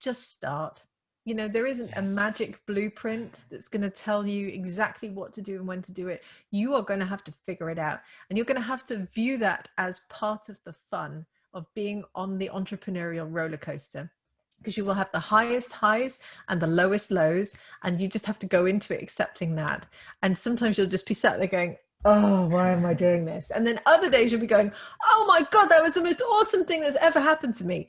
just start. You know, there isn't a magic blueprint that's going to tell you exactly what to do and when to do it. You are going to have to figure it out. And you're going to have to view that as part of the fun of being on the entrepreneurial roller coaster, because you will have the highest highs and the lowest lows, and you just have to go into it accepting that. And sometimes you'll just be sat there going, oh, why am I doing this? And then other days you'll be going, oh my God, that was the most awesome thing that's ever happened to me.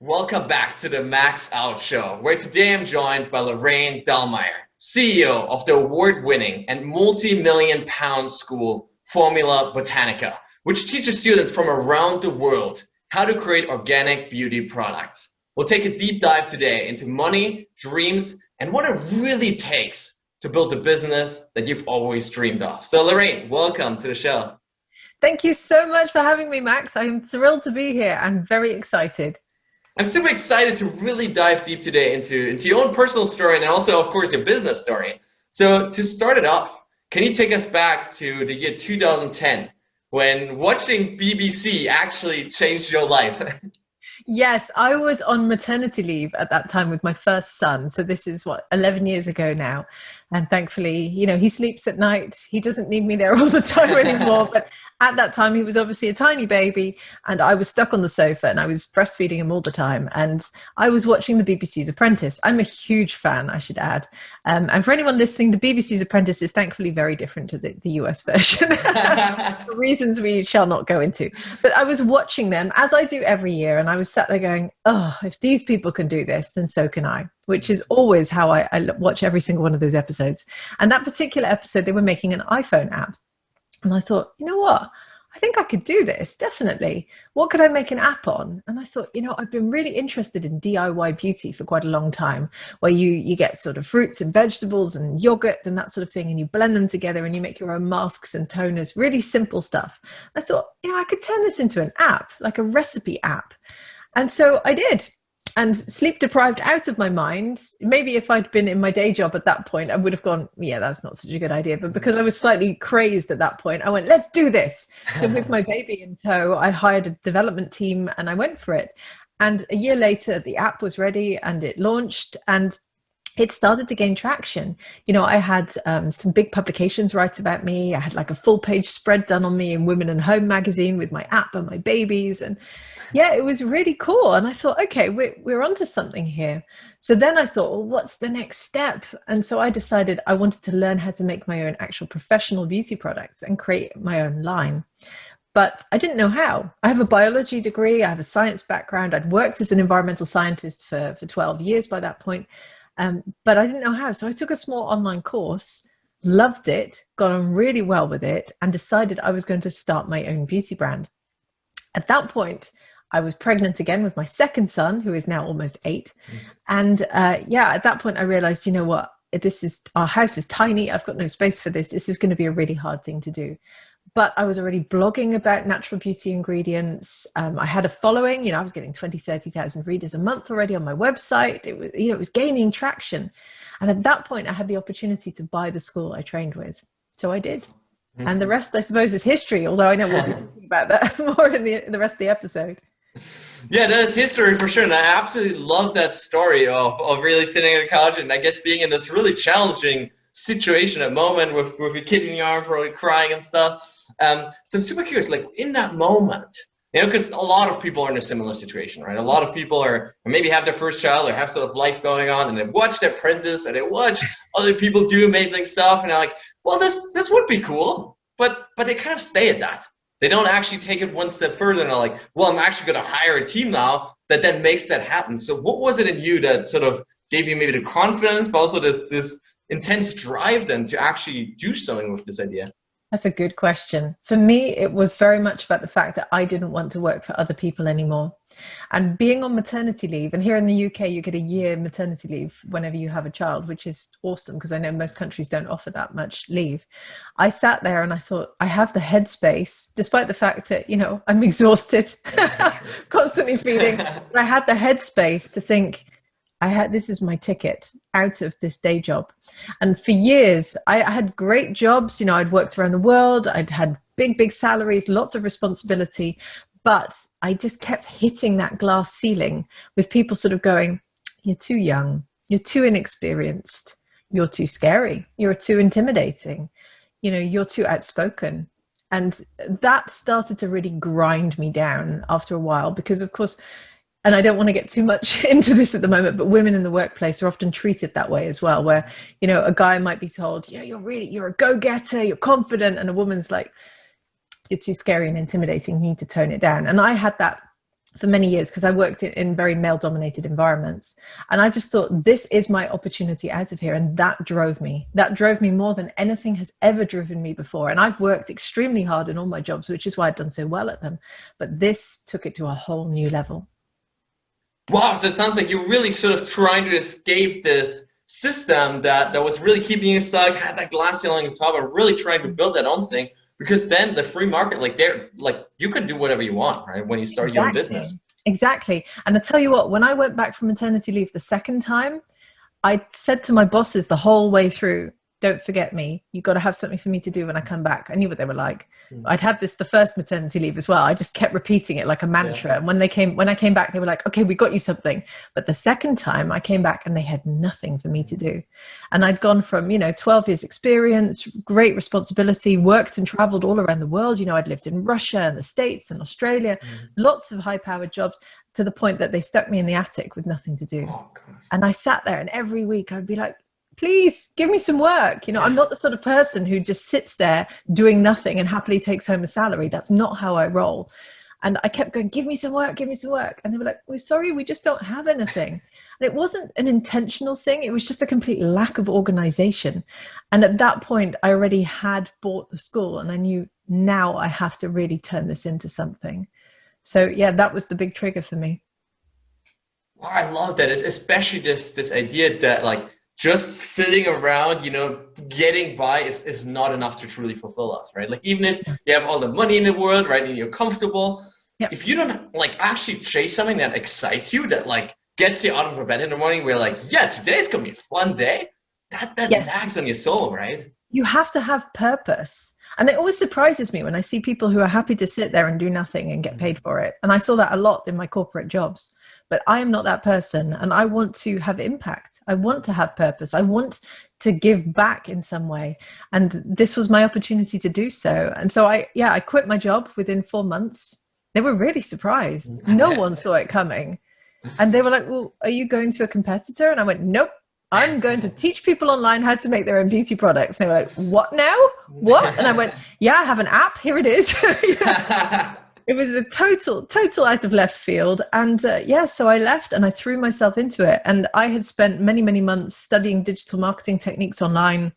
Welcome back to the Max Out Show, where today I'm joined by Lorraine Dallmeier, CEO of the award-winning and multi-million pound school Formula Botanica, which teaches students from around the world how to create organic beauty products. We'll take a deep dive today into money, dreams, and what it really takes to build the business that you've always dreamed of. So Lorraine, welcome to the show. Thank you so much for having me, Max. I'm thrilled to be here and very excited. I'm super excited to really dive deep today into your own personal story and also, of course, your business story. So to start it off, can you take us back to the year 2010 when watching BBC actually changed your life? Yes, I was on maternity leave at that time with my first son. So this is 11 years ago now. And thankfully, you know, he sleeps at night. He doesn't need me there all the time anymore. But at that time, he was obviously a tiny baby and I was stuck on the sofa and I was breastfeeding him all the time. And I was watching the BBC's Apprentice. I'm a huge fan, I should add. And for anyone listening, the BBC's Apprentice is thankfully very different to the US version for reasons we shall not go into. But I was watching them as I do every year. And I was sat there going, oh, if these people can do this, then so can I, which is always how I watch every single one of those episodes. And that particular episode, they were making an iPhone app. And I thought, you know what? I think I could do this, definitely. What could I make an app on? And I thought, you know, I've been really interested in DIY beauty for quite a long time, where you get sort of fruits and vegetables and yogurt and that sort of thing, and you blend them together and you make your own masks and toners, really simple stuff. I thought, you know, I could turn this into an app, like a recipe app. And so I did. And sleep deprived out of my mind. Maybe if I'd been in my day job at that point, I would have gone, yeah, that's not such a good idea. But because I was slightly crazed at that point, I went, let's do this. So with my baby in tow, I hired a development team and I went for it. And a year later, the app was ready and it launched and it started to gain traction. You know, I had some big publications write about me. I had like a full page spread done on me in Women and Home magazine with my app and my babies. And yeah, it was really cool. And I thought, okay, we're onto something here. So then I thought, well, what's the next step? And so I decided I wanted to learn how to make my own actual professional beauty products and create my own line. But I didn't know how. I have a biology degree. I have a science background. I'd worked as an environmental scientist for 12 years by that point. But I didn't know how. So I took a small online course, loved it, got on really well with it, and decided I was going to start my own beauty brand. At that point, I was pregnant again with my second son, who is now almost 8. And at that point, I realized, you know what, our house is tiny. I've got no space for this. This is going to be a really hard thing to do. But I was already blogging about natural beauty ingredients. I had a following, you know, I was getting 20, 30,000 readers a month already on my website. It was, you know, it was gaining traction. And at that point, I had the opportunity to buy the school I trained with. So I did. And the rest, I suppose, is history, although I know we'll be talking about that more in the rest of the episode. Yeah, that is history for sure. And I absolutely love that story of really sitting on the couch and I guess being in this really challenging situation at the moment with your kid in your arm, probably crying and stuff. So I'm super curious, like in that moment, you know, because a lot of people are in a similar situation, right? A lot of people are maybe have their first child or have sort of life going on and they watch The Apprentice and they watch other people do amazing stuff and they're like, well, this would be cool, but they kind of stay at that. They don't actually take it one step further and are like, well, I'm actually going to hire a team now that then makes that happen. So what was it in you that sort of gave you maybe the confidence, but also this intense drive then to actually do something with this idea? That's a good question. For me, it was very much about the fact that I didn't want to work for other people anymore. And being on maternity leave, and here in the UK, you get a year maternity leave whenever you have a child, which is awesome because I know most countries don't offer that much leave. I sat there and I thought, I have the headspace, despite the fact that, you know, I'm exhausted, constantly feeding, but I had the headspace to think, this is my ticket out of this day job. And for years, I had great jobs. You know, I'd worked around the world. I'd had big salaries, lots of responsibility. But I just kept hitting that glass ceiling with people sort of going, you're too young. You're too inexperienced. You're too scary. You're too intimidating. You know, you're too outspoken. And that started to really grind me down after a while because, of course, and I don't want to get too much into this at the moment, but women in the workplace are often treated that way as well, where, you know, a guy might be told, you know, you're a go-getter, you're confident, and a woman's like, you're too scary and intimidating, you need to tone it down. And I had that for many years because I worked in very male-dominated environments. And I just thought, this is my opportunity out of here. And that drove me. That drove me more than anything has ever driven me before. And I've worked extremely hard in all my jobs, which is why I've done so well at them. But this took it to a whole new level. Wow, so it sounds like you're really sort of trying to escape this system that was really keeping you stuck, had that glass ceiling on top, and really trying to build that own thing. Because then the free market, you can do whatever you want, right? When you start your own business. Exactly. And I tell you what, when I went back from maternity leave the second time, I said to my bosses the whole way through, don't forget me. You've got to have something for me to do when I come back. I knew what they were like. I'd had this the first maternity leave as well. I just kept repeating it like a mantra. Yeah. And when I came back, they were like, okay, we got you something. But the second time I came back and they had nothing for me to do. And I'd gone from, 12 years experience, great responsibility, worked and traveled all around the world. I'd lived in Russia and the States and Australia, lots of high powered jobs, to the point that they stuck me in the attic with nothing to do. Oh, and I sat there and every week I'd be like, please give me some work. I'm not the sort of person who just sits there doing nothing and happily takes home a salary. That's not how I roll. And I kept going, give me some work, give me some work. And they were like, we're sorry, we just don't have anything. And it wasn't an intentional thing. It was just a complete lack of organization. And at that point, I already had bought the school and I knew now I have to really turn this into something. So yeah, that was the big trigger for me. Wow, I love that. Especially this idea that just sitting around, getting by is not enough to truly fulfill us, right? Even if you have all the money in the world, right, and you're comfortable, if you don't actually chase something that excites you, that gets you out of bed in the morning, where today's gonna be a fun day, that nags on your soul, right? You have to have purpose. And it always surprises me when I see people who are happy to sit there and do nothing and get paid for it. And I saw that a lot in my corporate jobs. But I am not that person, and I want to have impact. I want to have purpose. I want to give back in some way. And this was my opportunity to do so. And so I quit my job within 4 months. They were really surprised. No one saw it coming. And they were like, well, are you going to a competitor? And I went, nope. I'm going to teach people online how to make their own beauty products. And they were like, what now? What? And I went, yeah, I have an app. Here it is. It was a total out of left field. And so I left and I threw myself into it. And I had spent many, many months studying digital marketing techniques online.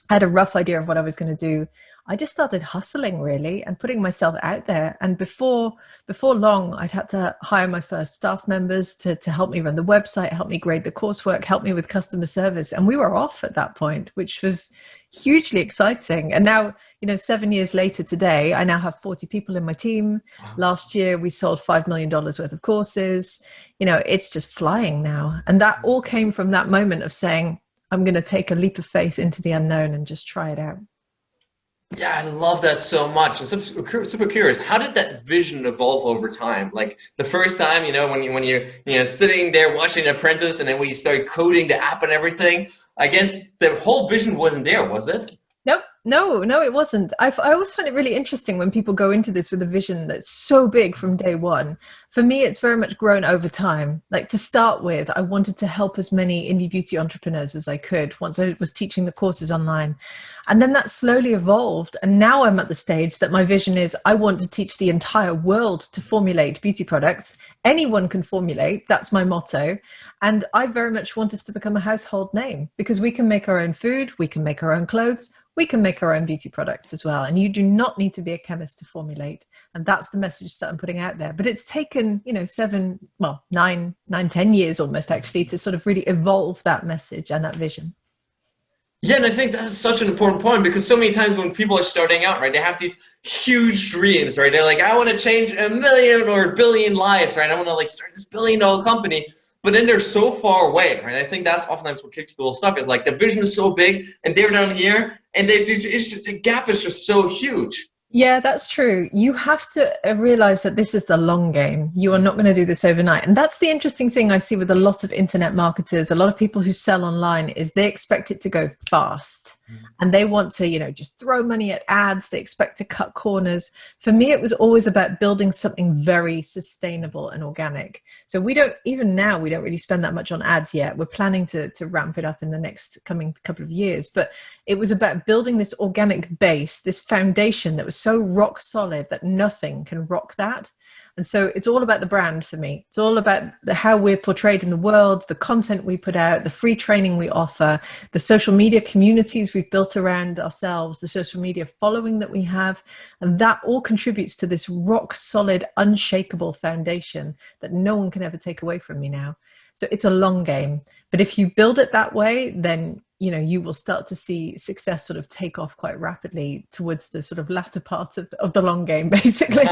I had a rough idea of what I was going to do. I just started hustling really and putting myself out there. And before long, I'd had to hire my first staff members to help me run the website, help me grade the coursework, help me with customer service. And we were off at that point, which was hugely exciting. And now, 7 years later today, I now have 40 people in my team. Wow. Last year, we sold $5 million worth of courses. It's just flying now. And that all came from that moment of saying, I'm going to take a leap of faith into the unknown and just try it out. Yeah, I love that so much. I'm super curious. How did that vision evolve over time? The first time, when you're sitting there watching Apprentice, and then when you started coding the app and everything, I guess the whole vision wasn't there, was it? Nope. No, it wasn't. I always find it really interesting when people go into this with a vision that's so big from day one. For me, it's very much grown over time. To start with, I wanted to help as many indie beauty entrepreneurs as I could once I was teaching the courses online. And then that slowly evolved. And now I'm at the stage that my vision is I want to teach the entire world to formulate beauty products. Anyone can formulate. That's my motto. And I very much want us to become a household name because we can make our own food. We can make our own clothes. We can make our own beauty products as well. And you do not need to be a chemist to formulate. And that's the message that I'm putting out there. But it's taken, 10 years almost actually to sort of really evolve that message and that vision. Yeah, and I think that's such an important point because so many times when people are starting out, right, they have these huge dreams, right? They're like, I want to change 1 million or 1 billion lives, right? I want to start this $1 billion company. but then they're so far away, right? I think that's oftentimes what keeps people stuck, is like the vision is so big and they're down here, and the gap is just so huge. Yeah, that's true. You have to realize that this is the long game. You are not going to do this overnight. And that's the interesting thing I see with a lot of internet marketers, a lot of people who sell online, is they expect it to go fast. And they want to, just throw money at ads. They expect to cut corners. For me, it was always about building something very sustainable and organic. So even now, we don't really spend that much on ads yet. We're planning to ramp it up in the next coming couple of years. But it was about building this organic base, this foundation that was so rock solid that nothing can rock that. And so it's all about the brand for me. It's all about how we're portrayed in the world, the content we put out, the free training we offer, the social media communities we've built around ourselves, the social media following that we have. And that all contributes to this rock solid, unshakable foundation that no one can ever take away from me now. So it's a long game. But if you build it that way, then you will start to see success sort of take off quite rapidly towards the sort of latter part of the long game, basically.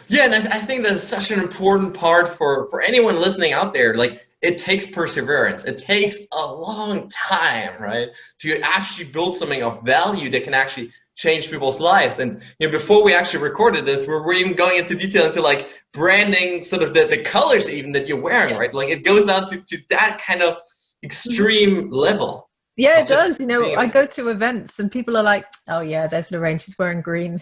Yeah, and I think that's such an important part for anyone listening out there. Like, it takes perseverance. It takes a long time, right, to actually build something of value that can actually change people's lives. And before we actually recorded this, we're even going into detail into like branding, sort of the colors even that you're wearing, right? Like, it goes down to that kind of extreme level. Yeah, it does. I go to events and people are like, oh yeah, there's Lorraine, she's wearing green.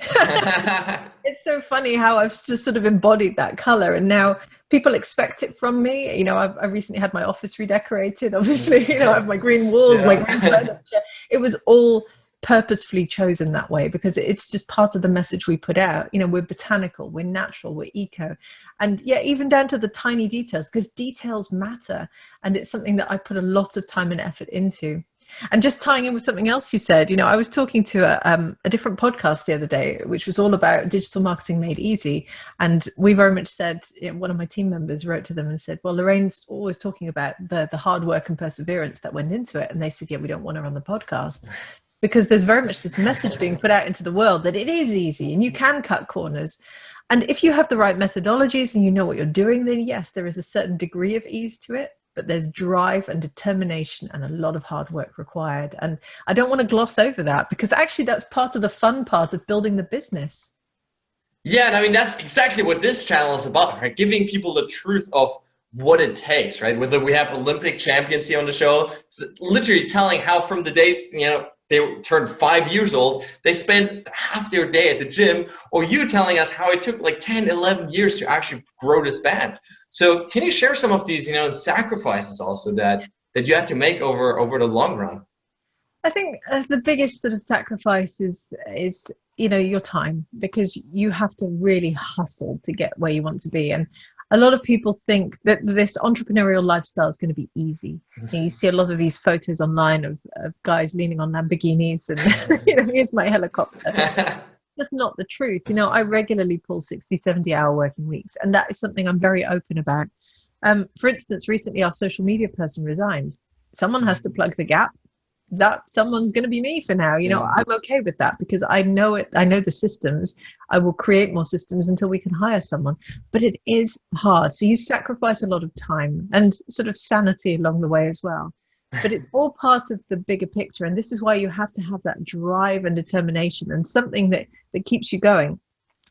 It's so funny how I've just sort of embodied that color, and now people expect it from me. I recently had my office redecorated, obviously. I have my green walls, my green furniture. It was all purposefully chosen that way because it's just part of the message we put out. We're botanical, we're natural, we're eco. And yeah, even down to the tiny details, because details matter. And it's something that I put a lot of time and effort into. And just tying in with something else you said, I was talking to a different podcast the other day, which was all about digital marketing made easy. And we very much said, one of my team members wrote to them and said, well, Lorraine's always talking about the hard work and perseverance that went into it. And they said, yeah, we don't want her on the podcast. Because there's very much this message being put out into the world that it is easy and you can cut corners. And if you have the right methodologies and you know what you're doing, then yes, there is a certain degree of ease to it, but there's drive and determination and a lot of hard work required. And I don't want to gloss over that because actually that's part of the fun part of building the business. Yeah, and I mean, that's exactly what this channel is about, right? Giving people the truth of what it takes, right? Whether we have Olympic champions here on the show, it's literally telling how from the day, they turned 5 years old, they spent half their day at the gym, or you telling us how it took like 10, 11 years to actually grow this band. So can you share some of these, sacrifices also that you had to make over the long run? I think the biggest sort of sacrifice is your time, because you have to really hustle to get where you want to be. And a lot of people think that this entrepreneurial lifestyle is going to be easy. You see a lot of these photos online of guys leaning on Lamborghinis and, here's my helicopter. That's not the truth. I regularly pull 60, 70-hour working weeks, and that is something I'm very open about. For instance, recently our social media person resigned. Someone has to plug the gap. That someone's going to be me for now. I'm okay with that because I know it. I know the systems. I will create more systems until we can hire someone, but it is hard. So you sacrifice a lot of time and sort of sanity along the way as well. But it's all part of the bigger picture. And this is why you have to have that drive and determination and something that keeps you going.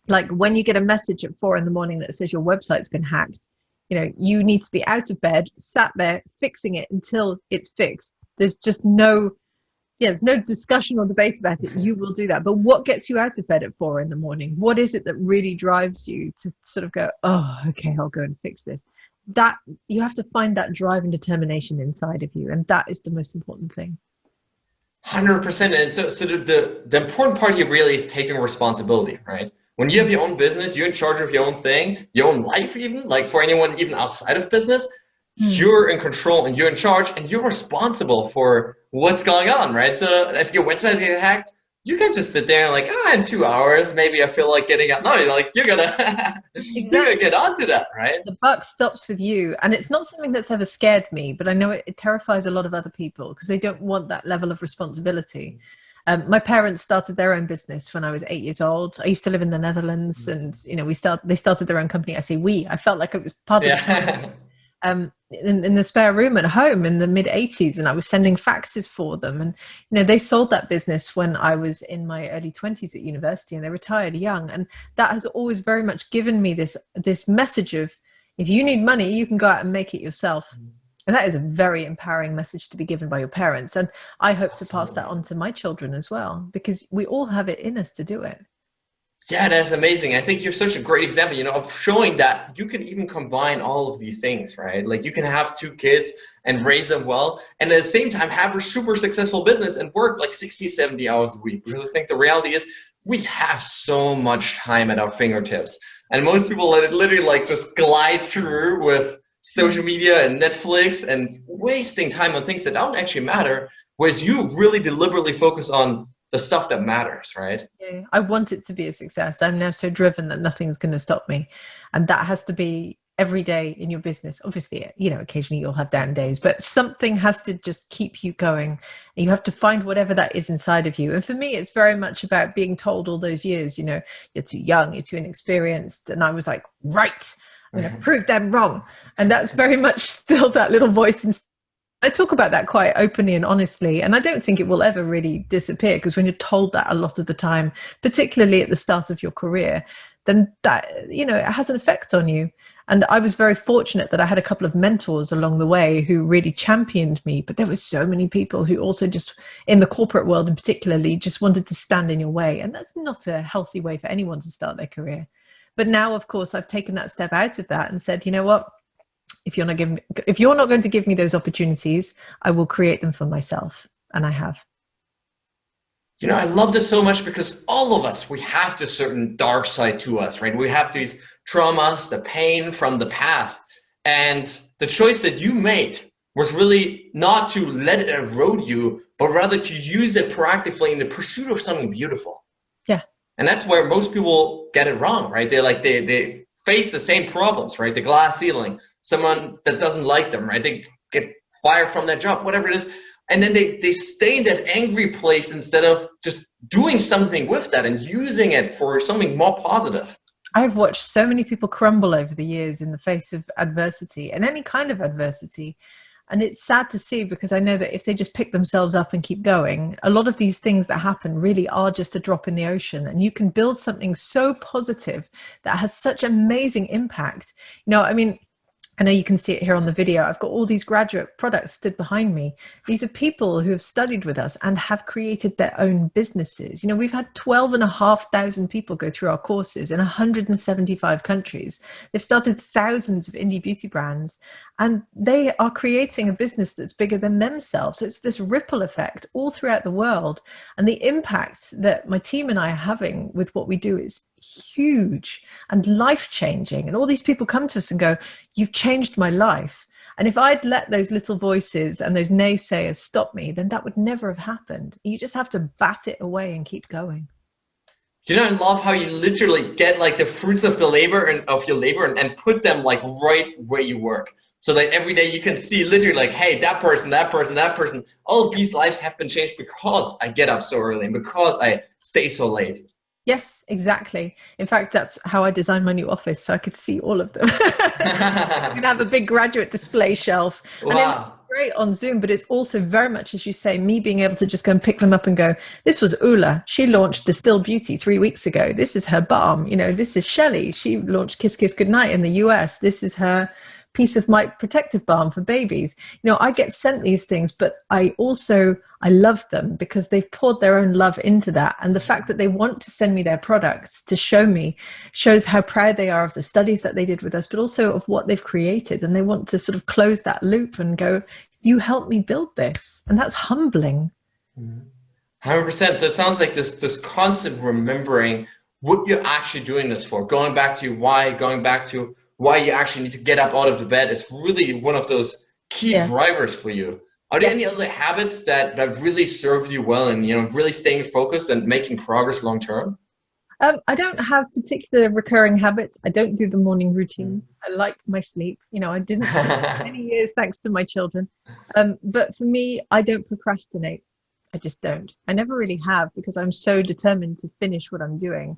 Like when you get a message at 4 a.m. that says your website's been hacked, you need to be out of bed, sat there fixing it until it's fixed. There's just there's no discussion or debate about it. You will do that. But what gets you out of bed at 4 a.m? What is it that really drives you to sort of go, oh, okay, I'll go and fix this? That you have to find that drive and determination inside of you. And that is the most important thing. 100%. And so the important part here really is taking responsibility, right? When you have your own business, you're in charge of your own thing, your own life even, like for anyone even outside of business, you're in control and you're in charge and you're responsible for what's going on, right? So if your website gets hacked, you can't just sit there and like, in 2 hours, maybe I feel like getting out. No, you're gonna get onto that, right? The buck stops with you. And it's not something that's ever scared me, but I know it terrifies a lot of other people because they don't want that level of responsibility. My parents started their own business when I was 8 years old. I used to live in the Netherlands and, they started their own company. I say we, I felt like it was part of the family. in the spare room at home in the mid 80s, and I was sending faxes for them. And they sold that business when I was in my early 20s at university, and they retired young. And that has always very much given me this message of, if you need money, you can go out and make it yourself. And that is a very empowering message to be given by your parents. And I hope to pass that on to my children as well, because we all have it in us to do it. Yeah, that's amazing. I think you're such a great example, of showing that you can even combine all of these things, right? Like you can have 2 kids and raise them well, and at the same time have a super successful business and work like 60, 70 hours a week. I really think the reality is we have so much time at our fingertips, and most people let it literally like just glide through with social media and Netflix and wasting time on things that don't actually matter, whereas you really deliberately focus on the stuff that matters, right? Yeah, I want it to be a success. I'm now so driven that nothing's going to stop me. And that has to be every day in your business. Obviously, occasionally you'll have down days, but something has to just keep you going. And you have to find whatever that is inside of you. And for me, it's very much about being told all those years, you're too young, you're too inexperienced. And I was like, right, I'm going to prove them wrong. And that's very much still that little voice inside. I talk about that quite openly and honestly, and I don't think it will ever really disappear, because when you're told that a lot of the time, particularly at the start of your career, then that, it has an effect on you. And I was very fortunate that I had a couple of mentors along the way who really championed me, but there were so many people who also just, in the corporate world in particularly, just wanted to stand in your way. And that's not a healthy way for anyone to start their career. But now, of course, I've taken that step out of that and said, you know what? If you're not going to give me those opportunities, I will create them for myself. And I have. I love this so much, because all of us, we have this certain dark side to us, right? We have these traumas, the pain from the past. And the choice that you made was really not to let it erode you, but rather to use it proactively in the pursuit of something beautiful. Yeah. And that's where most people get it wrong, right? They face the same problems, right? The glass ceiling, someone that doesn't like them, right? They get fired from their job, whatever it is. And then they stay in that angry place instead of just doing something with that and using it for something more positive. I've watched so many people crumble over the years in the face of adversity, and any kind of adversity. And it's sad to see, because I know that if they just pick themselves up and keep going, a lot of these things that happen really are just a drop in the ocean. And you can build something so positive that has such amazing impact. I know you can see it here on the video. I've got all these graduate products stood behind me. These are people who have studied with us and have created their own businesses. We've had 12,500 people go through our courses in 175 countries. They've started thousands of indie beauty brands, and they are creating a business that's bigger than themselves. So it's this ripple effect all throughout the world. And the impact that my team and I are having with what we do is huge and life-changing. And all these people come to us and go, "You've changed my life." And if I'd let those little voices and those naysayers stop me, then that would never have happened. You just have to bat it away and keep going. I love how you literally get like the fruits of your labor and put them like right where you work. So that every day you can see literally like, hey, that person, all of these lives have been changed because I get up so early and because I stay so late. Yes, exactly. In fact, that's how I designed my new office, so I could see all of them. I can have a big graduate display shelf. Wow. And it's great on Zoom, but it's also very much, as you say, me being able to just go and pick them up and go, this was Ula. She launched Distilled Beauty 3 weeks ago. This is her balm. This is Shelley. She launched Kiss Kiss Goodnight in the US. This is her Peace of Mind protective balm for babies. I get sent these things, but I love them because they've poured their own love into that. And the fact that they want to send me their products to show me shows how proud they are of the studies that they did with us, but also of what they've created. And they want to sort of close that loop and go, you helped me build this. And that's humbling. 100%. So it sounds like this constant remembering what you're actually doing this for, going back to why you actually need to get up out of the bed is really one of those key drivers for you. Are there any other habits that really served you well and really staying focused and making progress long term? I don't have particular recurring habits. I don't do the morning routine. I like my sleep. I didn't sleep for many years thanks to my children. But for me, I don't procrastinate. I just don't. I never really have, because I'm so determined to finish what I'm doing.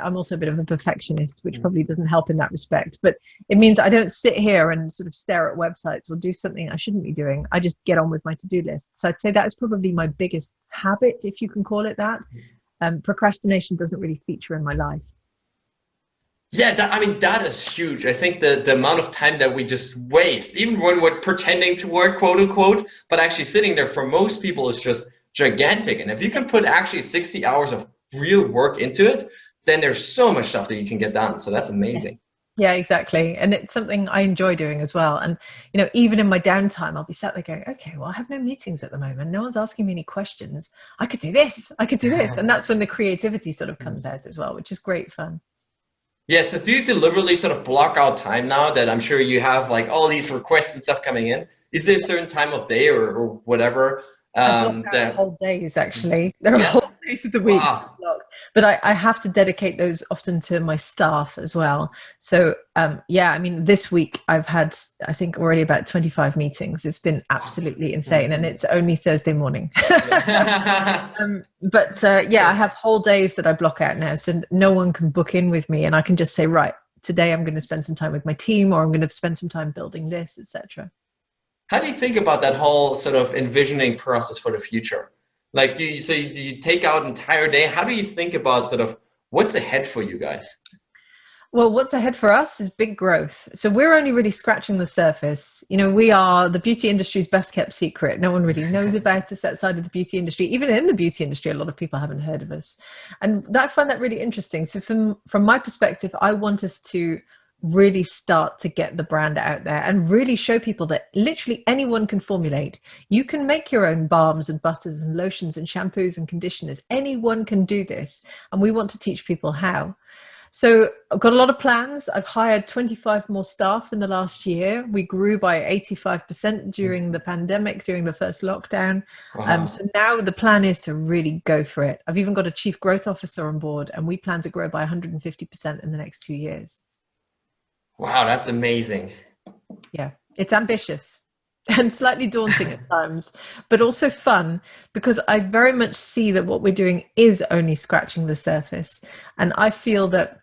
I'm also a bit of a perfectionist, which probably doesn't help in that respect, but it means I don't sit here and sort of stare at websites or do something I shouldn't be doing. I just get on with my to-do list. So I'd say that is probably my biggest habit, if you can call it that. Procrastination doesn't really feature in my life. Yeah, that is huge. I think the amount of time that we just waste, even when we're pretending to work, quote unquote, but actually sitting there for most people is just gigantic. And if you can put actually 60 hours of real work into it, then there's so much stuff that you can get done. So that's amazing. Yes. Yeah, exactly. And it's something I enjoy doing as well. And, even in my downtime, I'll be sat there going, okay, well, I have no meetings at the moment. No one's asking me any questions. I could do this. I could do this. And that's when the creativity sort of comes out as well, which is great fun. Yeah, so do you deliberately sort of block out time now that I'm sure you have like all these requests and stuff coming in? Is there a certain time of day or whatever? I block out whole days, actually. There are whole days of the week blocked. But I have to dedicate those often to my staff as well. So, this week I've had, I think, already about 25 meetings. It's been absolutely insane. And it's only Thursday morning. I have whole days that I block out now. So no one can book in with me. And I can just say, right, today I'm going to spend some time with my team, or I'm going to spend some time building this, etc. How do you think about that whole sort of envisioning process for the future? Like, do you take out an entire day? How do you think about sort of what's ahead for you guys? Well, what's ahead for us is big growth. So we're only really scratching the surface. We are the beauty industry's best kept secret. No one really knows about us outside of the beauty industry. Even in the beauty industry, a lot of people haven't heard of us. And I find that really interesting. So from my perspective, I want us to really start to get the brand out there and really show people that literally anyone can formulate. You can make your own balms and butters and lotions and shampoos and conditioners. Anyone can do this. And we want to teach people how. So I've got a lot of plans. I've hired 25 more staff in the last year. We grew by 85% during the pandemic, during the first lockdown. Wow. So now the plan is to really go for it. I've even got a chief growth officer on board, and we plan to grow by 150% in the next 2 years. Wow, that's amazing. Yeah, it's ambitious and slightly daunting at times, but also fun, because I very much see that what we're doing is only scratching the surface. And I feel that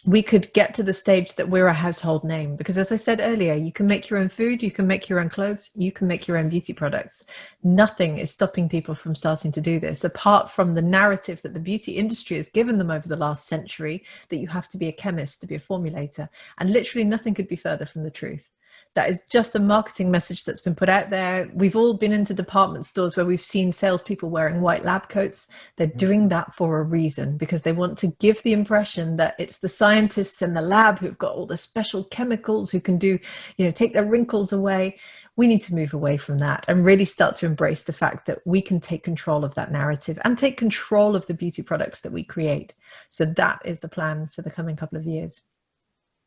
we could get to the stage that we're a household name, because as I said earlier, you can make your own food, you can make your own clothes, you can make your own beauty products. Nothing is stopping people from starting to do this, apart from the narrative that the beauty industry has given them over the last century, that you have to be a chemist to be a formulator. And literally nothing could be further from the truth. That is just a marketing message that's been put out there. We've all been into department stores where we've seen salespeople wearing white lab coats. They're doing that for a reason, because they want to give the impression that it's the scientists in the lab who've got all the special chemicals who can do, take their wrinkles away. We need to move away from that and really start to embrace the fact that we can take control of that narrative and take control of the beauty products that we create. So that is the plan for the coming couple of years.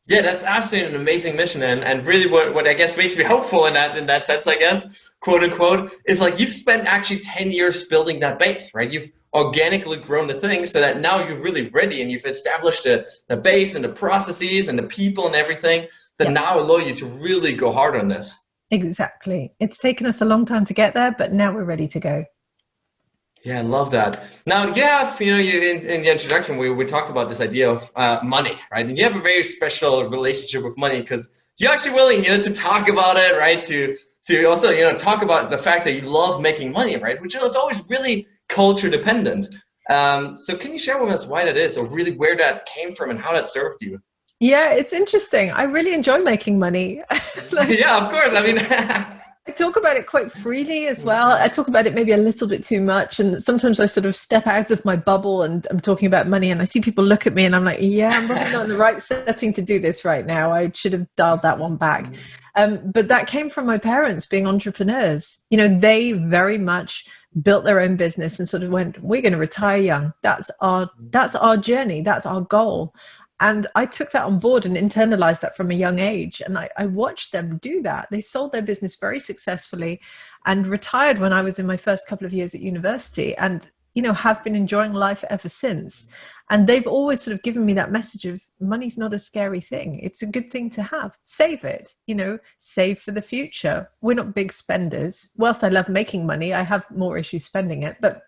Yeah, that's absolutely an amazing mission, and really what I guess makes me hopeful in that sense, I guess, quote unquote, is like you've spent actually 10 years building that base, right? You've organically grown the thing so that now you're really ready and you've established the base and the processes and the people and everything that now allow you to really go hard on this. Exactly. It's taken us a long time to get there, but now we're ready to go. Yeah, I love that. Now, you have, in the introduction, we talked about this idea of money, right? And you have a very special relationship with money, because you're actually willing, to talk about it, right? To also, talk about the fact that you love making money, right? Which is always really culture dependent. So can you share with us why that is, or really where that came from and how that served you? Yeah, it's interesting. I really enjoy making money. Yeah, of course. I mean, I talk about it quite freely as well. I talk about it maybe a little bit too much. And sometimes I sort of step out of my bubble and I'm talking about money, and I see people look at me and I'm like, yeah, I'm probably not in the right setting to do this right now. I should have dialed that one back. But that came from my parents being entrepreneurs. They very much built their own business and sort of went, we're going to retire young. That's our journey. That's our goal. And I took that on board and internalized that from a young age. And I watched them do that. They sold their business very successfully and retired when I was in my first couple of years at university, and, have been enjoying life ever since. And they've always sort of given me that message of money's not a scary thing. It's a good thing to have. Save it, save for the future. We're not big spenders. Whilst I love making money, I have more issues spending it. But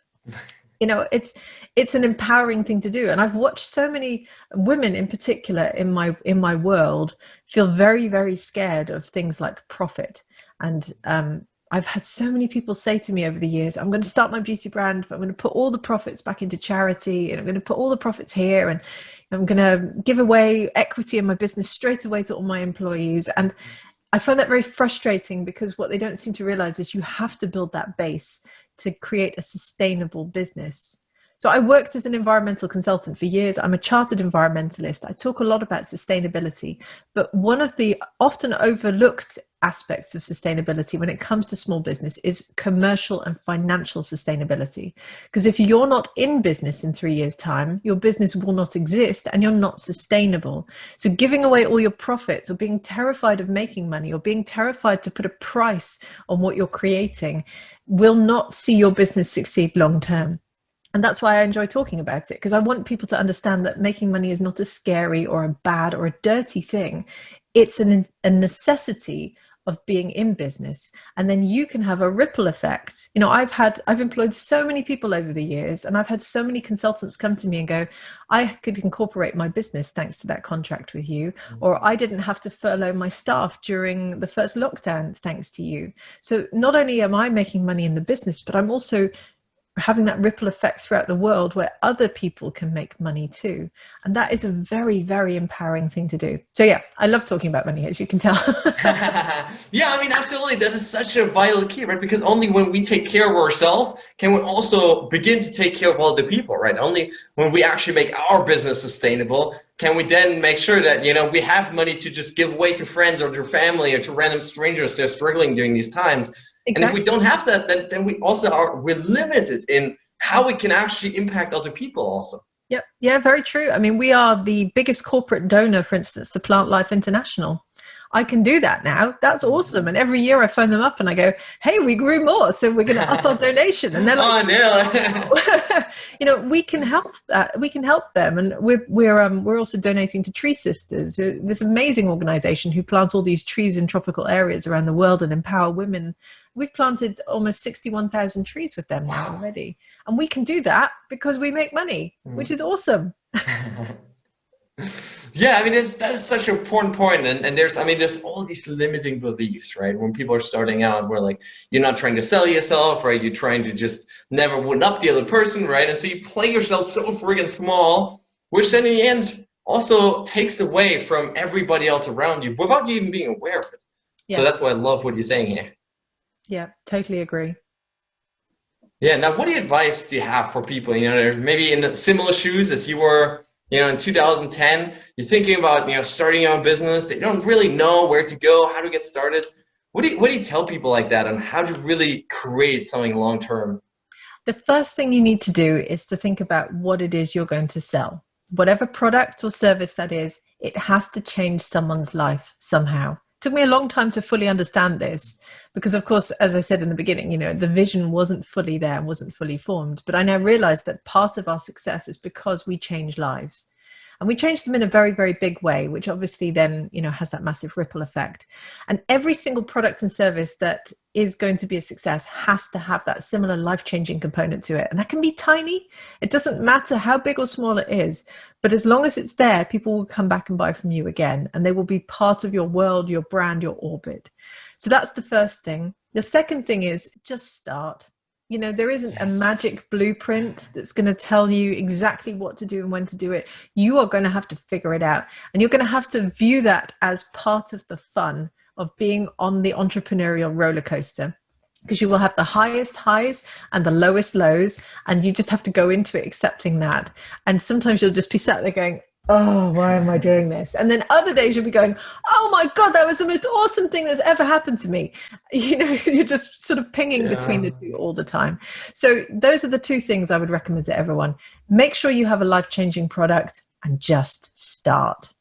You know, it's an empowering thing to do. And I've watched so many women in particular in my world feel very, very scared of things like profit. And I've had so many people say to me over the years, I'm going to start my beauty brand, but I'm going to put all the profits back into charity, and I'm going to put all the profits here, and I'm going to give away equity in my business straight away to all my employees. And I find that very frustrating, because what they don't seem to realize is you have to build that base to create a sustainable business. So I worked as an environmental consultant for years. I'm a chartered environmentalist. I talk a lot about sustainability, but one of the often overlooked aspects of sustainability when it comes to small business is commercial and financial sustainability. Because if you're not in business in 3 years' time, your business will not exist and you're not sustainable. So giving away all your profits, or being terrified of making money, or being terrified to put a price on what you're creating, will not see your business succeed long term. And that's why I enjoy talking about it, because I want people to understand that making money is not a scary or a bad or a dirty thing. It's a necessity of being in business. And then you can have a ripple effect. You know, I've employed so many people over the years, and I've had so many consultants come to me and go, I could incorporate my business thanks to that contract with you, or I didn't have to furlough my staff during the first lockdown thanks to you. So not only am I making money in the business, but I'm also having that ripple effect throughout the world where other people can make money too. And that is a very, very empowering thing to do. So yeah, I love talking about money, as you can tell. Yeah, I mean, absolutely. That is such a vital key, right? Because only when we take care of ourselves can we also begin to take care of other people, right? Only when we actually make our business sustainable can we then make sure that, you know, we have money to just give away to friends or to family or to random strangers that are struggling during these times. Exactly. And if we don't have that, then we also we're limited in how we can actually impact other people also. Yep. Yeah, very true. I mean, we are the biggest corporate donor, for instance, to Plant Life International. I can do that now. That's awesome. And every year I phone them up and I go, hey, we grew more, so we're going to up our donation. And they're like, you know, we can help that. We can help them. And we're also donating to Tree Sisters, this amazing organization who plants all these trees in tropical areas around the world and empower women. We've planted almost 61,000 trees with them now already. And we can do that because we make money, which is awesome. Yeah, I mean, that is such an important point. And there's all these limiting beliefs, right? When people are starting out, where like, you're not trying to sell yourself, right? You're trying to just never one up the other person, right? And so you play yourself so friggin' small, which then in the end also takes away from everybody else around you without you even being aware of it. Yeah. So that's why I love what you're saying here. Yeah, totally agree. Yeah, now what advice do you have for people, you know, maybe in similar shoes as you were, you know, in 2010, you're thinking about, you know, starting your own business, they don't really know where to go, how to get started. What do you tell people like that on how to really create something long term? The first thing you need to do is to think about what it is you're going to sell. Whatever product or service that is, it has to change someone's life somehow. It took me a long time to fully understand this because, of course, as I said in the beginning, you know, the vision wasn't fully there, wasn't fully formed. But I now realize that part of our success is because we change lives. And we change them in a very, very big way, which obviously then, you know, has that massive ripple effect. And every single product and service that is going to be a success has to have that similar life-changing component to it. And that can be tiny. It doesn't matter how big or small it is. But as long as it's there, people will come back and buy from you again. And they will be part of your world, your brand, your orbit. So that's the first thing. The second thing is just start. You know, there isn't a magic blueprint that's going to tell you exactly what to do and when to do it. You are going to have to figure it out. And you're going to have to view that as part of the fun of being on the entrepreneurial roller coaster, because you will have the highest highs and the lowest lows. And you just have to go into it accepting that. And sometimes you'll just be sat there going, oh, why am I doing this? And then other days you'll be going, oh my God, that was the most awesome thing that's ever happened to me. You know, you're just sort of pinging between the two all the time. So those are the two things I would recommend to everyone. Make sure you have a life-changing product and just start.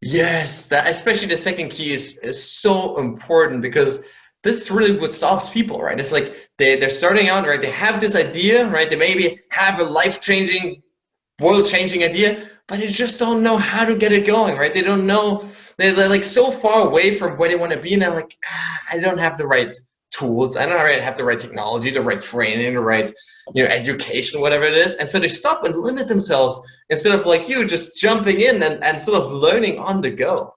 Yes, that especially the second key is so important, because this is really what stops people, right? It's like they're starting out, right? They have this idea, right? They maybe have a life-changing, world-changing idea, but they just don't know how to get it going, right? They don't know, they're like so far away from where they want to be, and they're like, I don't have the right tools. I don't already have the right technology, the right training, the right, education, whatever it is. And so they stop and limit themselves instead of like you just jumping in and sort of learning on the go.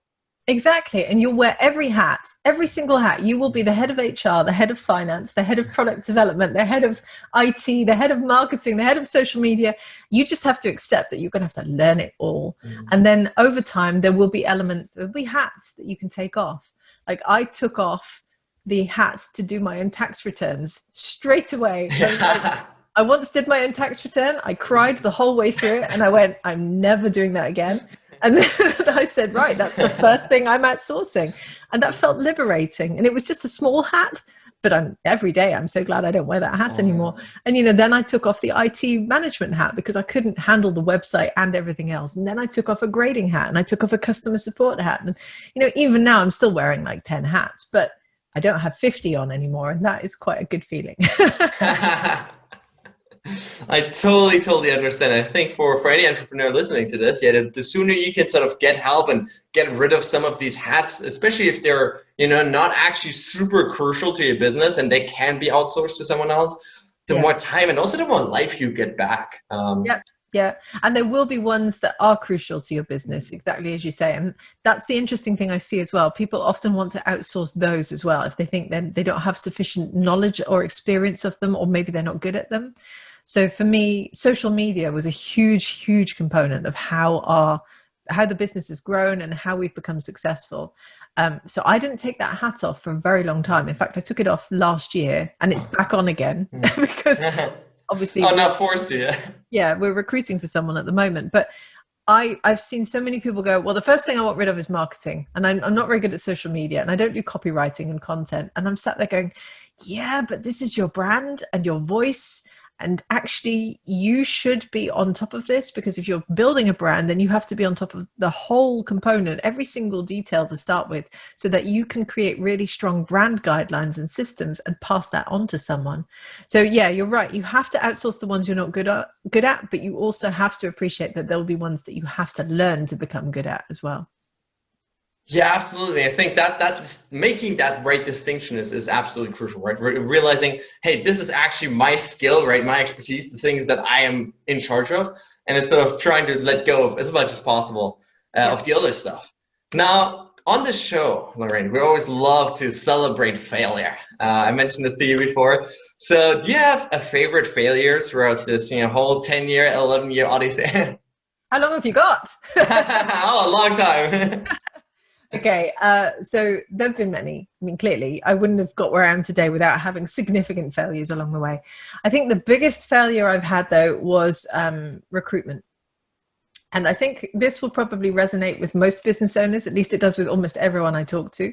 Exactly. And you'll wear every hat, every single hat. You will be the head of HR, the head of finance, the head of product development, the head of IT, the head of marketing, the head of social media. You just have to accept that you're going to have to learn it all. And then over time, there will be elements, there'll be hats that you can take off. Like I took off the hats to do my own tax returns straight away. I once did my own tax return. I cried the whole way through it and I went, I'm never doing that again. And then I said, right, that's the first thing I'm outsourcing. And that felt liberating. And it was just a small hat, but every day I'm so glad I don't wear that hat anymore. And, then I took off the IT management hat because I couldn't handle the website and everything else. And then I took off a grading hat and I took off a customer support hat. And, even now I'm still wearing like 10 hats, but I don't have 50 on anymore. And that is quite a good feeling. I totally understand. I think for any entrepreneur listening to this, the sooner you can sort of get help and get rid of some of these hats, especially if they're, not actually super crucial to your business and they can be outsourced to someone else, the more time and also the more life you get back. Yeah. And there will be ones that are crucial to your business, exactly as you say. And that's the interesting thing I see as well. People often want to outsource those as well if they think that they don't have sufficient knowledge or experience of them, or maybe they're not good at them. So for me, social media was a huge component of how the business has grown and how we've become successful. So I didn't take that hat off for a very long time. In fact, I took it off last year and it's back on again because obviously not forced to. Yeah, we're recruiting for someone at the moment. But I've seen so many people go, well, the first thing I want rid of is marketing. And I'm not very good at social media and I don't do copywriting and content. And I'm sat there going, yeah, but this is your brand and your voice. And actually, you should be on top of this, because if you're building a brand, then you have to be on top of the whole component, every single detail to start with, so that you can create really strong brand guidelines and systems and pass that on to someone. So yeah, you're right. You have to outsource the ones you're not good at, but you also have to appreciate that there'll be ones that you have to learn to become good at as well. Yeah, absolutely. I think that making that right distinction is absolutely crucial, right? Realizing, hey, this is actually my skill, right? My expertise, the things that I am in charge of, and instead of trying to let go of as much as possible of the other stuff. Now, on the show, Lorraine, we always love to celebrate failure. I mentioned this to you before. So do you have a favorite failure throughout this whole 10-year, 11-year odyssey? How long have you got? Oh, a long time. Okay, so there have been many. I mean, clearly, I wouldn't have got where I am today without having significant failures along the way. I think the biggest failure I've had, though, was recruitment. And I think this will probably resonate with most business owners, at least it does with almost everyone I talk to.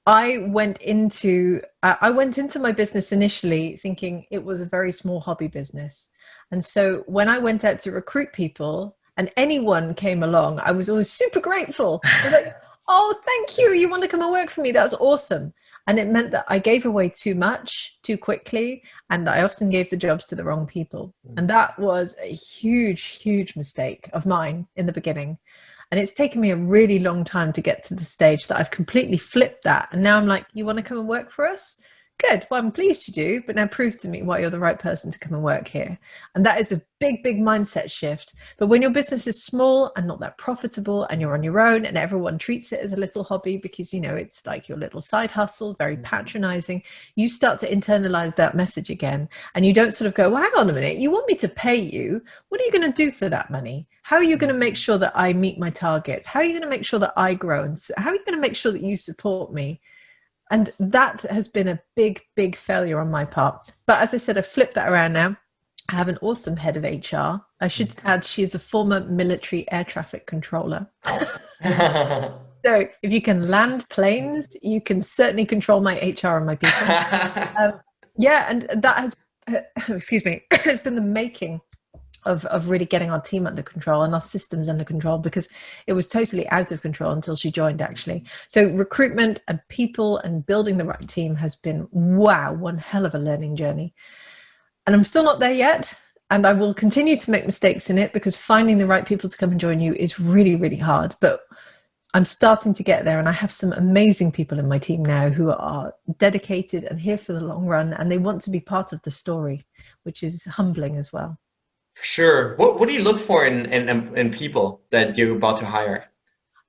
I went into my business initially thinking it was a very small hobby business. And so when I went out to recruit people and anyone came along, I was always super grateful. I was like, oh, thank you. You want to come and work for me? That's awesome. And it meant that I gave away too much too quickly. And I often gave the jobs to the wrong people. And that was a huge mistake of mine in the beginning. And it's taken me a really long time to get to the stage that I've completely flipped that. And now I'm like, you want to come and work for us? Good. Well, I'm pleased you do, but now prove to me why you're the right person to come and work here. And that is a big mindset shift. But when your business is small and not that profitable and you're on your own and everyone treats it as a little hobby because, it's like your little side hustle, very patronizing, you start to internalize that message again. And you don't sort of go, well, hang on a minute, you want me to pay you? What are you going to do for that money? How are you going to make sure that I meet my targets? How are you going to make sure that I grow? And how are you going to make sure that you support me? And that has been a big failure on my part. But as I said, I've flipped that around now. I have an awesome head of HR. I should add, she is a former military air traffic controller. So if you can land planes, you can certainly control my HR and my people. And that has, excuse me, it's been the making of really getting our team under control and our systems under control, because it was totally out of control until she joined, actually. So recruitment and people and building the right team has been, one hell of a learning journey. And I'm still not there yet. And I will continue to make mistakes in it, because finding the right people to come and join you is really hard. But I'm starting to get there, and I have some amazing people in my team now who are dedicated and here for the long run, and they want to be part of the story, which is humbling as well. For sure. What do you look for in people that you're about to hire?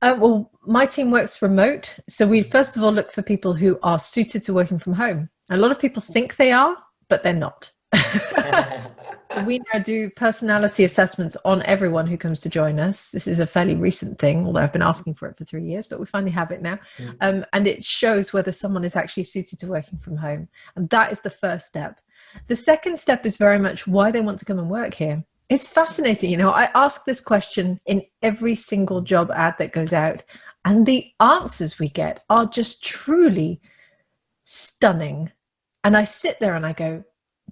Well, my team works remote. So we first of all look for people who are suited to working from home. A lot of people think they are, but they're not. We now do personality assessments on everyone who comes to join us. This is a fairly recent thing, although I've been asking for it for 3 years, but we finally have it now. And it shows whether someone is actually suited to working from home. And that is the first step. The second step is very much why they want to come and work here. It's fascinating. You know, I ask this question in every single job ad that goes out, and the answers we get are just truly stunning. And I sit there and I go,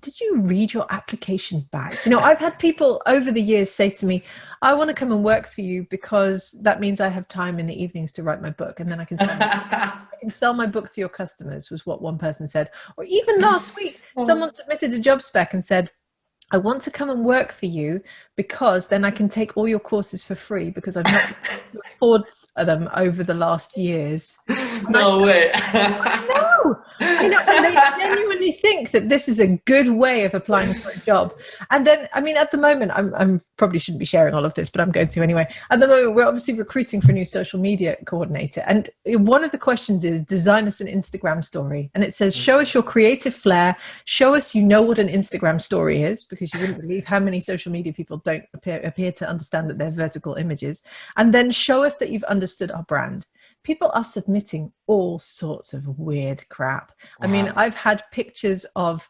did you read your application back? You know, I've had people over the years say to me, I want to come and work for you because that means I have time in the evenings to write my book, and then I can sell my book to your customers, was what one person said. Or even last week, someone submitted a job spec and said, I want to come and work for you because then I can take all your courses for free because I've not been able to afford them over the last years. No way. I know, and they genuinely think that this is a good way of applying for a job. And then, I mean, at the moment, I'm probably shouldn't be sharing all of this, but I'm going to anyway. At the moment, we're obviously recruiting for a new social media coordinator. And one of the questions is, design us an Instagram story. And it says, show us your creative flair. Show us you know what an Instagram story is, because you wouldn't believe how many social media people don't appear to understand that they're vertical images. And then show us that you've understood our brand. People are submitting all sorts of weird crap. Wow. I mean, I've had pictures of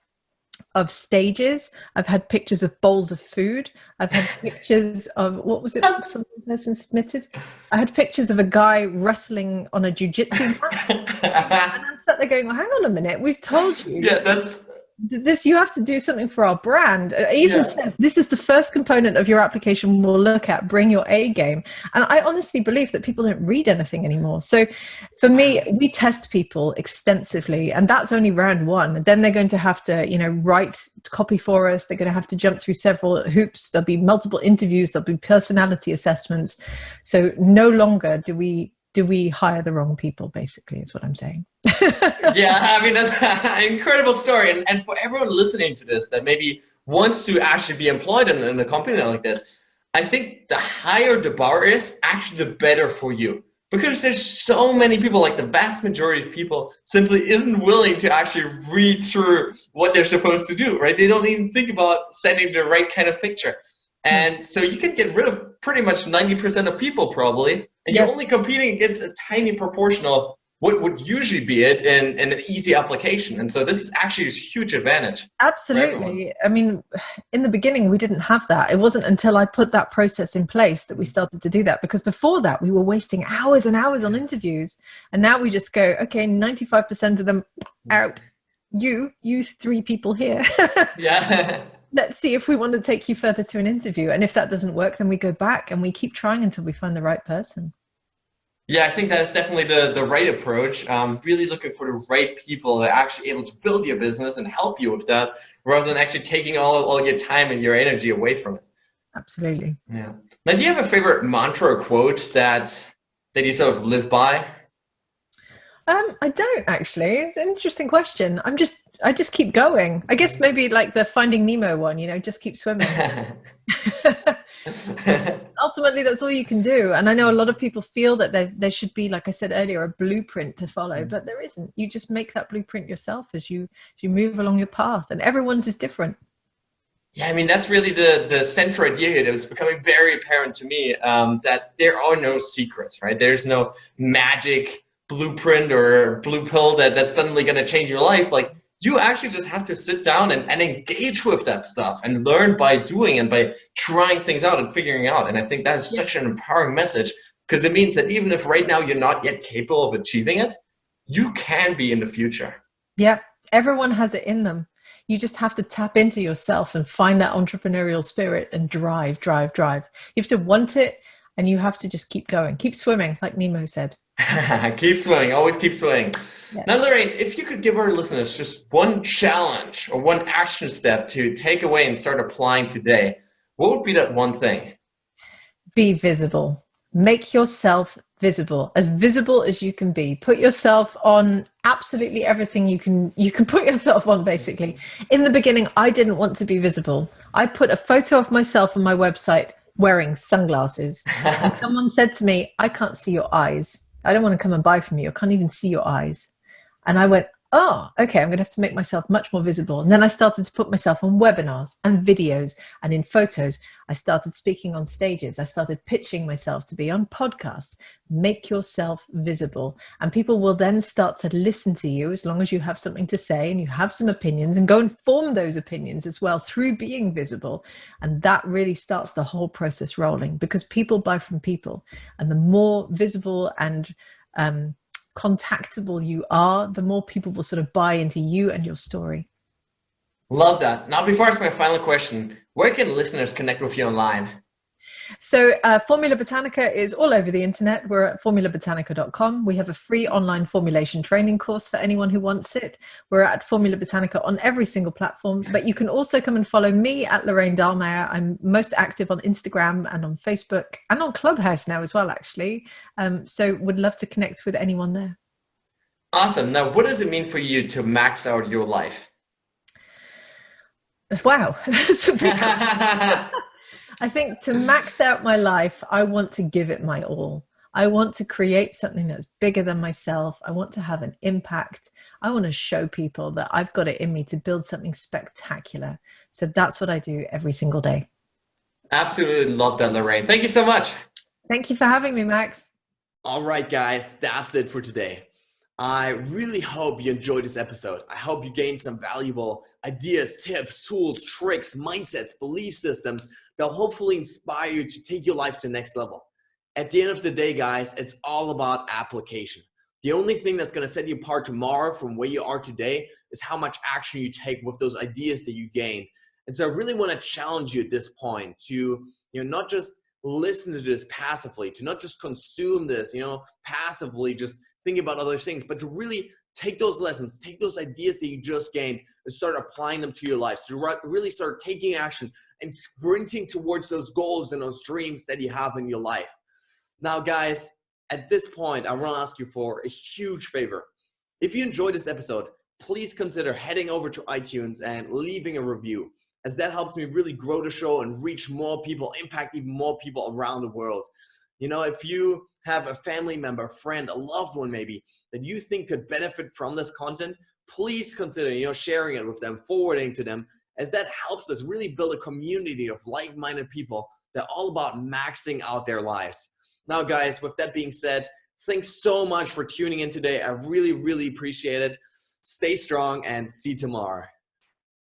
stages. I've had pictures of bowls of food. I've had pictures of, what was it some person submitted? I had pictures of a guy wrestling on a jiu-jitsu mat. And I'm sat there going, well, hang on a minute. We've told you. Yeah, that's... This, you have to do something for our brand. It even says this is the first component of your application we'll look at, bring your A game. And I honestly believe that people don't read anything anymore. So for me, we test people extensively, and that's only round one. And then they're going to have to, you know, write copy for us. They're going to have to jump through several hoops. There'll be multiple interviews. There'll be personality assessments. So no longer do we hire the wrong people, basically, is what I'm saying. Yeah, I mean, that's an incredible story. And for everyone listening to this that maybe wants to actually be employed in a company like this, I think the higher the bar is, actually the better for you. Because there's so many people, like the vast majority of people simply isn't willing to actually read through what they're supposed to do, right? They don't even think about sending the right kind of picture. And so you can get rid of pretty much 90% of people probably, and you're only competing against a tiny proportion of what would usually be it in an easy application. And so this is actually a huge advantage. Absolutely. I mean, in the beginning, we didn't have that. It wasn't until I put that process in place that we started to do that, because before that, we were wasting hours and hours on interviews. And now we just go, okay, 95% of them out. You 3 people here. Yeah. Let's see if we want to take you further to an interview. And if that doesn't work, then we go back and we keep trying until we find the right person. Yeah, I think that's definitely the right approach. Really looking for the right people that are actually able to build your business and help you with that, rather than actually taking all your time and your energy away from it. Absolutely. Yeah. Now, do you have a favorite mantra or quote that you sort of live by? I don't actually. It's an interesting question. I just keep going. I guess maybe like the Finding Nemo one, you know, just keep swimming. Ultimately, that's all you can do. And I know a lot of people feel that there should be, like I said earlier, a blueprint to follow, but there isn't. You just make that blueprint yourself as you move along your path, and everyone's is different. Yeah, I mean, that's really the central idea here that was becoming very apparent to me, that there are no secrets, right? There's no magic blueprint or blue pill that's suddenly going to change your life. Like, you actually just have to sit down and engage with that stuff and learn by doing and by trying things out and figuring out. And I think that is such an empowering message, because it means that even if right now you're not yet capable of achieving it, you can be in the future. Yeah, everyone has it in them. You just have to tap into yourself and find that entrepreneurial spirit and drive. You have to want it, and you have to just keep going, keep swimming, like Nemo said. Keep swimming, always keep swimming. Yeah. Now, Lorraine, if you could give our listeners just one challenge or one action step to take away and start applying today, what would be that one thing? Be visible. Make yourself visible as you can be. Put yourself on absolutely everything you can put yourself on, basically. In the beginning, I didn't want to be visible. I put a photo of myself on my website wearing sunglasses. And someone said to me, I can't see your eyes. I don't want to come and buy from you. I can't even see your eyes. And I went, oh, okay, I'm going to have to make myself much more visible. And then I started to put myself on webinars and videos and in photos. I started speaking on stages. I started pitching myself to be on podcasts. Make yourself visible. And people will then start to listen to you as long as you have something to say and you have some opinions, and go and form those opinions as well through being visible. And that really starts the whole process rolling, because people buy from people. And the more visible and contactable you are, the more people will sort of buy into you and your story. Love that. Now, before I ask my final question, where can listeners connect with you online? So Formula Botanica is all over the internet. We're at formulabotanica.com. We have a free online formulation training course for anyone who wants it. We're at Formula Botanica on every single platform, but you can also come and follow me at Lorraine Dallmeier. I'm most active on Instagram and on Facebook and on Clubhouse now as well, actually. So would love to connect with anyone there. Awesome. Now, what does it mean for you to max out your life? Wow, that's a big I think to max out my life, I want to give it my all. I want to create something that's bigger than myself. I want to have an impact. I want to show people that I've got it in me to build something spectacular. So that's what I do every single day. Absolutely love that, Lorraine. Thank you so much. Thank you for having me, Max. All right, guys, that's it for today. I really hope you enjoyed this episode. I hope you gained some valuable ideas, tips, tools, tricks, mindsets, belief systems that'll hopefully inspire you to take your life to the next level. At the end of the day, guys, it's all about application. The only thing that's going to set you apart tomorrow from where you are today is how much action you take with those ideas that you gained. And so I really want to challenge you at this point to, not just listen to this passively, to not just consume this, passively, just thinking about other things, but to really take those lessons, take those ideas that you just gained and start applying them to your lives, to really start taking action and sprinting towards those goals and those dreams that you have in your life. Now, guys, at this point, I want to ask you for a huge favor. If you enjoyed this episode, please consider heading over to iTunes and leaving a review, as that helps me really grow the show and reach more people, impact even more people around the world. If you have a family member, a friend, a loved one maybe that you think could benefit from this content, please consider, sharing it with them, forwarding to them, as that helps us really build a community of like-minded people that are all about maxing out their lives. Now, guys, with that being said, thanks so much for tuning in today. I really, really appreciate it. Stay strong and see you tomorrow.